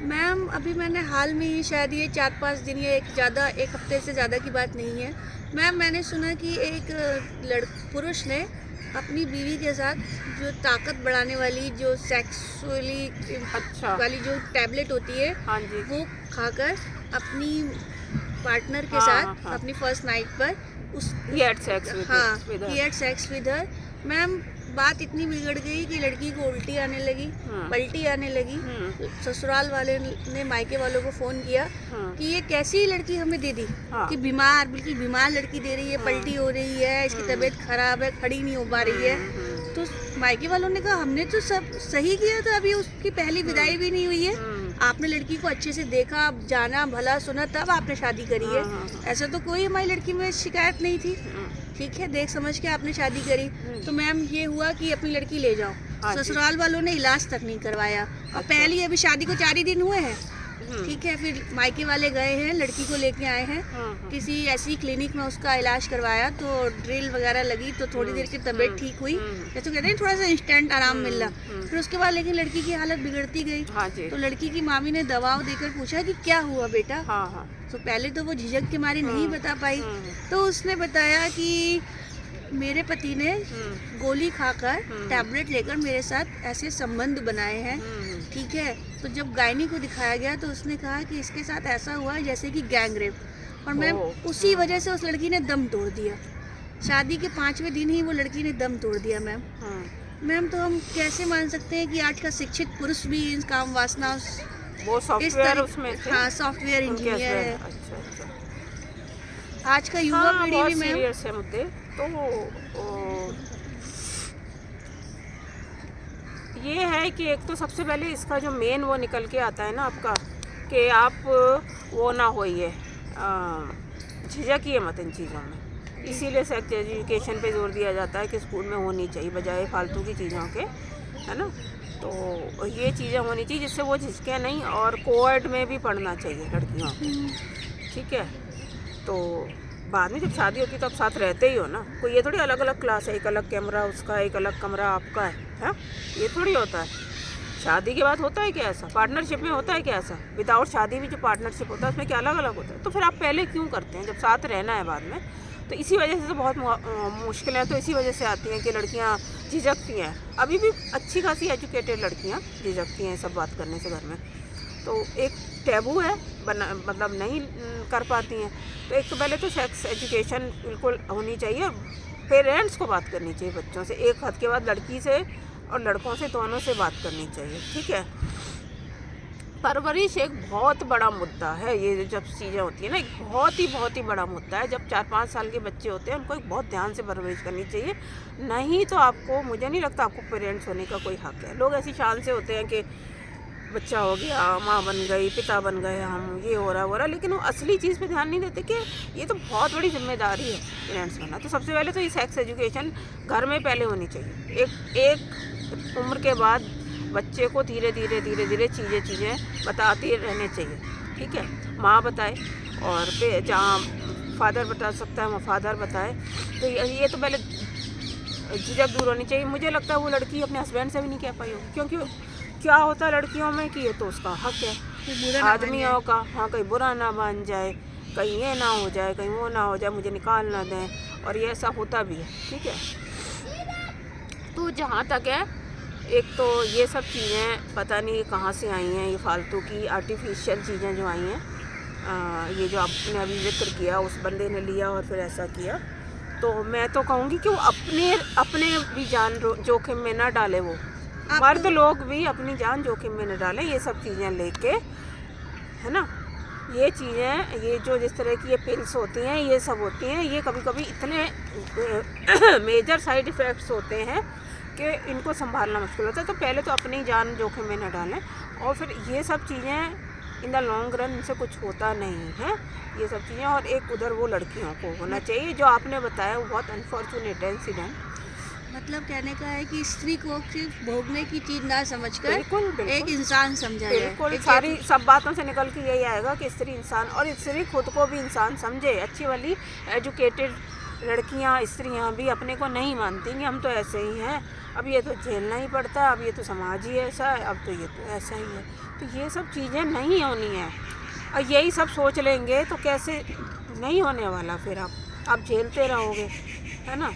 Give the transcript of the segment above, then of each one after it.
Ma'am अभी मैंने हाल में ही शायद ये 4-5 दिन या एक हफ्ते से ज़्यादा की बात नहीं है। मैम मैंने सुना कि एक पुरुष ने अपनी बीवी के साथ जो ताकत बढ़ाने वाली जो सेक्सुअली अच्छा। वाली जो टैबलेट होती है हाँ जी। वो खाकर अपनी पार्टनर के हाँ, साथ हाँ, हाँ। अपनी फर्स्ट नाइट पर उस He had sex with हाँ her. He had sex with her. Ma'am बात इतनी बिगड़ गई कि लड़की को उल्टी आने लगी, पलटी आने लगी। ससुराल वाले ने मायके वालों को फ़ोन किया कि ये कैसी लड़की हमें दे दी कि बीमार, बिल्कुल बीमार लड़की दे रही है, पलटी हो रही है, इसकी तबीयत खराब है, खड़ी नहीं हो पा रही है। तो मायके वालों ने कहा हमने तो सब सही किया था, अभी उसकी पहली विदाई भी नहीं हुई है, आपने लड़की को अच्छे से देखा, जाना, भला सुना, तब आपने शादी करी है। ऐसा तो कोई हमारी लड़की में शिकायत नहीं थी, ठीक है, देख समझ के आपने शादी करी। तो मैम ये हुआ कि अपनी लड़की ले जाओ। ससुराल वालों ने इलाज तक नहीं करवाया और पहली अभी शादी को 4 ही दिन हुए हैं, ठीक है। फिर मायके वाले गए हैं, लड़की को लेके आए हैं, किसी ऐसी क्लिनिक में उसका इलाज करवाया तो ड्रिल वगैरह लगी तो थोड़ी देर की तबीयत ठीक हुई, जैसे कहते हैं थोड़ा सा इंस्टेंट आराम मिल रहा। फिर उसके बाद लेकिन लड़की की हालत बिगड़ती गई। तो लड़की की मामी ने दवाओं देकर पूछा कि क्या हुआ बेटा। तो पहले तो वो झिझक के मारी नहीं बता पाई। तो उसने बताया कि मेरे पति ने गोली खाकर टैबलेट लेकर मेरे साथ ऐसे संबंध बनाए हैं, ठीक है। तो जब गायनी को दिखाया गया तो उसने कहा कि इसके साथ ऐसा हुआ है जैसे कि गैंग रेप। और मैम उसी वजह से उस लड़की ने दम तोड़ दिया। शादी के 5वें दिन ही वो लड़की ने दम तोड़ दिया मैम। मैम तो हम कैसे मान सकते हैं कि आज का शिक्षित पुरुष भी इन काम वासना वो सॉफ्टवेयर उसमें थे? हाँ, सॉफ्टवेयर इंजीनियर है। अच्छा। आज का युवा पीढ़ी भी मैम सीरियस है मुद्दे। तो ये है कि एक तो सबसे पहले इसका जो मेन वो निकल के आता है ना आपका, कि आप वो ना होइए, झिझकिए मत इन चीज़ों में। इसीलिए सेक्स एजुकेशन पे जोर दिया जाता है कि स्कूल में होनी चाहिए बजाय फालतू की चीज़ों के, है ना। तो ये चीज़ें होनी चाहिए जिससे वो झिझके नहीं, और कोएड में भी पढ़ना चाहिए लड़कियों को, ठीक है। तो बाद में जब शादी होती है तो आप साथ रहते ही हो ना, कोई ये थोड़ी अलग अलग क्लास है, एक अलग कैमरा उसका, एक अलग कमरा आपका है, ये थोड़ी होता है। शादी के बाद होता है क्या ऐसा? पार्टनरशिप में होता है क्या ऐसा? विदाउट शादी भी जो पार्टनरशिप होता है उसमें क्या अलग अलग होता है? तो फिर आप पहले क्यों करते हैं जब साथ रहना है बाद में? तो इसी वजह से तो बहुत मुश्किलें तो इसी वजह से आती हैं कि लड़कियां झिझकती हैं। अभी भी अच्छी खासी एजुकेटेड लड़कियां झिझकती हैं सब बात करने से घर में। तो एक टैबू है, मतलब नहीं कर पाती हैं। तो एक तो पहले तो सेक्स एजुकेशन बिल्कुल होनी चाहिए, और पेरेंट्स को बात करनी चाहिए बच्चों से, एक हद के बाद लड़की से और लड़कों से दोनों से बात करनी चाहिए, ठीक है। परवरिश एक बहुत बड़ा मुद्दा है, ये जब चीज़ें होती है ना, एक बहुत ही बड़ा मुद्दा है। जब 4-5 साल के बच्चे होते हैं उनको एक बहुत ध्यान से परवरिश करनी चाहिए, नहीं तो आपको, मुझे नहीं लगता आपको पेरेंट्स होने का कोई हक है। लोग ऐसी शान से होते हैं कि बच्चा हो गया, माँ बन गई, पिता बन गए हम, ये हो रहा, लेकिन वो असली चीज़ पे ध्यान नहीं देते कि ये तो बहुत बड़ी जिम्मेदारी है पेरेंट्स बनना। तो सबसे पहले तो ये सेक्स एजुकेशन घर में पहले होनी चाहिए। एक उम्र के बाद बच्चे को धीरे धीरे चीज़ें बताते रहने चाहिए, ठीक है। माँ बताए और जहाँ फादर बता सकता है वो फादर बताए। तो ये तो पहले झिझक दूर होनी चाहिए। मुझे लगता है वो लड़की अपने हस्बैंड से भी नहीं कह पाई होगी, क्योंकि क्या होता है लड़कियों में कि ये तो उसका हक है आदमियों का, हाँ, कहीं बुरा ना बन जाए, कहीं ये ना हो जाए, कहीं वो ना हो जाए, मुझे निकाल ना दें, और ये ऐसा होता भी है, ठीक है। तो जहाँ तक है, एक तो ये सब चीज़ें पता नहीं कहाँ से आई हैं, ये फालतू की आर्टिफिशियल चीज़ें जो आई हैं, ये जो आपने अभी जिक्र किया, उस बंदे ने लिया और फिर ऐसा किया। तो मैं तो कहूँगी कि वो अपने भी जान जोखिम में ना डाले, वो मर्द लोग भी अपनी जान जोखिम में न डालें ये सब चीज़ें लेके, है ना। ये चीज़ें, ये जो जिस तरह की ये पिल्स होती हैं, ये सब होती हैं, ये कभी कभी इतने मेजर साइड इफ़ेक्ट्स होते हैं कि इनको संभालना मुश्किल होता है। तो पहले तो अपनी जान जोखिम में न डालें, और फिर ये सब चीज़ें इन द लॉन्ग रन इनसे कुछ होता नहीं है, ये सब चीज़ें। और एक उधर वो लड़कियों को होना चाहिए, जो आपने बताया वो बहुत अनफॉर्चुनेट इंसिडेंट। मतलब कहने का है कि स्त्री को सिर्फ भोगने की चीज़ ना समझकर बिल्कुल एक इंसान समझा जाए। बिल्कुल सारी सब बातों से निकल के यही आएगा कि स्त्री इंसान, और स्त्री खुद को भी इंसान समझे। अच्छी वाली एजुकेटेड लड़कियां, स्त्रियां भी अपने को नहीं मानती कि हम तो ऐसे ही हैं, अब ये तो झेलना ही पड़ता है, अब ये तो समाज ही ऐसा है, अब तो ये तो ऐसा ही है। तो ये सब चीज़ें नहीं होनी है, और यही सब सोच लेंगे तो कैसे, नहीं होने वाला। फिर आप झेलते रहोगे, है ना।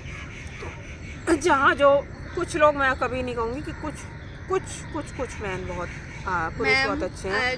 तो जहाँ जो कुछ लोग, मैं कभी नहीं कहूँगी कि कुछ मैन बहुत, पुरुष बहुत अच्छे हैं।